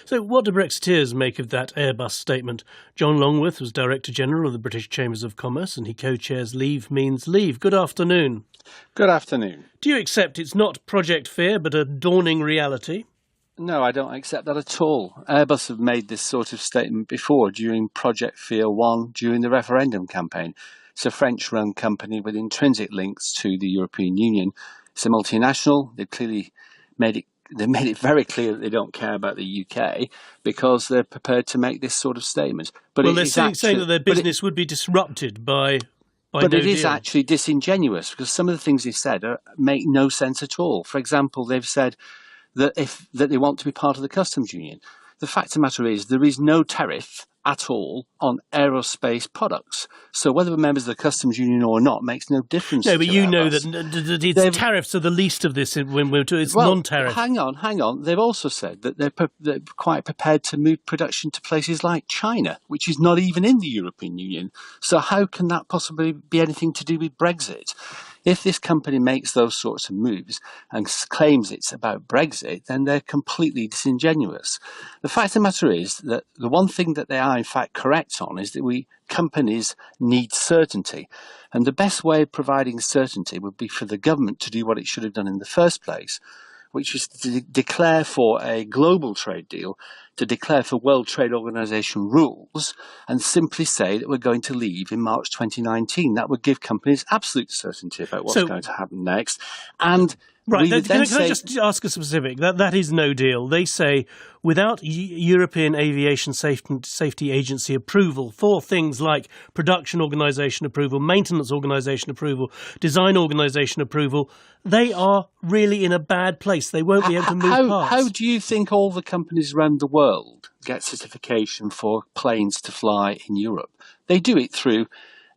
So what do Brexiteers make of that Airbus statement? John Longworth was Director General of the British Chambers of Commerce and he co-chairs Leave Means Leave. Good afternoon. Good afternoon. Do you accept it's not Project Fear but a dawning reality? No, I don't accept that at all. Airbus have made this sort of statement before during Project Fear 1, during the referendum campaign. It's a French-run company with intrinsic links to the European Union. It's a multinational. They've clearly made it very clear that they don't care about the UK because they're prepared to make this sort of statement. But they're saying that their business would be disrupted by But no it is deal. actually disingenuous because some of the things they've said make no sense at all. For example, they've said that they want to be part of the customs union. The fact of the matter is there is no tariff at all on aerospace products. So whether we're members of the customs union or not makes no difference. No, but you know Airbus. that its tariffs are the least of this when it's non-tariff. Hang on. They've also said that they're quite prepared to move production to places like China, which is not even in the European Union. So how can that possibly be anything to do with Brexit? If this company makes those sorts of moves and claims it's about Brexit, then they're completely disingenuous. The fact of the matter is that the one thing that they are in fact correct on is that companies need certainty. And the best way of providing certainty would be for the government to do what it should have done in the first place, which is to declare for a global trade deal, to declare for World Trade Organization rules, and simply say that we're going to leave in March 2019. That would give companies absolute certainty about what's going to happen next. And right, can I just ask a specific? That is no deal. They say without European Aviation Safety Agency approval for things like production organisation approval, maintenance organisation approval, design organisation approval, they are really in a bad place. They won't be able to move parts. How do you think all the companies around the world get certification for planes to fly in Europe? They do it through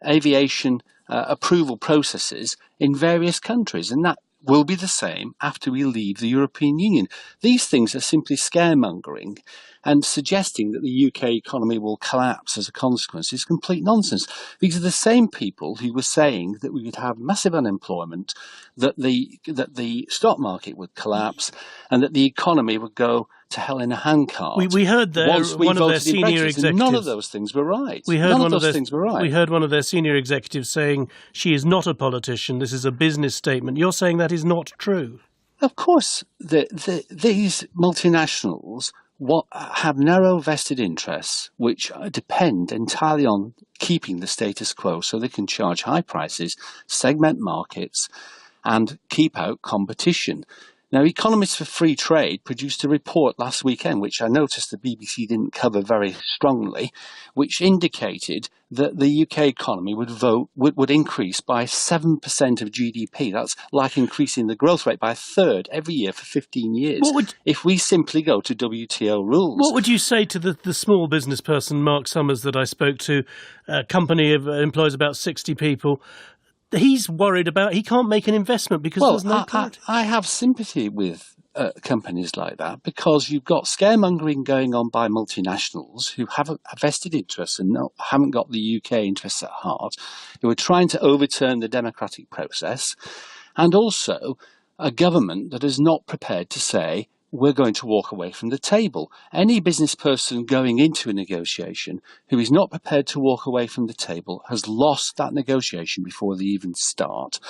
aviation approval processes in various countries, and that will be the same after we leave the European Union. These things are simply scaremongering, and suggesting that the UK economy will collapse as a consequence is complete nonsense. These are the same people who were saying that we would have massive unemployment, that the stock market would collapse, and that the economy would go to hell in a handcart. We heard one of their senior executives. None of those things were right. We heard one of their senior executives saying she is not a politician. This is a business statement. You're saying that is not true. Of course, these multinationals have narrow vested interests which depend entirely on keeping the status quo so they can charge high prices, segment markets, and keep out competition. Now, Economists for Free Trade produced a report last weekend, which I noticed the BBC didn't cover very strongly, which indicated that the UK economy would increase by 7% of GDP. That's like increasing the growth rate by a third every year for 15 years. If we simply go to WTO rules. What would you say to the small business person, Mark Summers, that I spoke to? A company employs about 60 people. He's worried about he can't make an investment because there's no clarity. I have sympathy with companies like that because you've got scaremongering going on by multinationals who have a vested interest and haven't got the UK interests at heart, who are trying to overturn the democratic process, and also a government that is not prepared to say, we're going to walk away from the table. Any business person going into a negotiation who is not prepared to walk away from the table has lost that negotiation before they even start.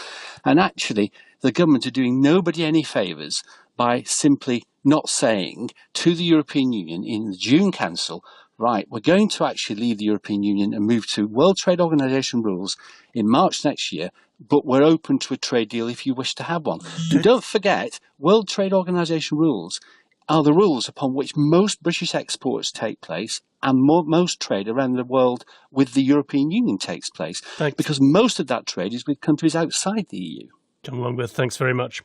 And actually, the government are doing nobody any favours by simply not saying to the European Union in the June Council, right, we're going to actually leave the European Union and move to World Trade Organization rules in March next year, but we're open to a trade deal if you wish to have one. And don't forget, World Trade Organization rules are the rules upon which most British exports take place and most trade around the world with the European Union takes place. Thanks. Because most of that trade is with countries outside the EU. John Longworth, thanks very much.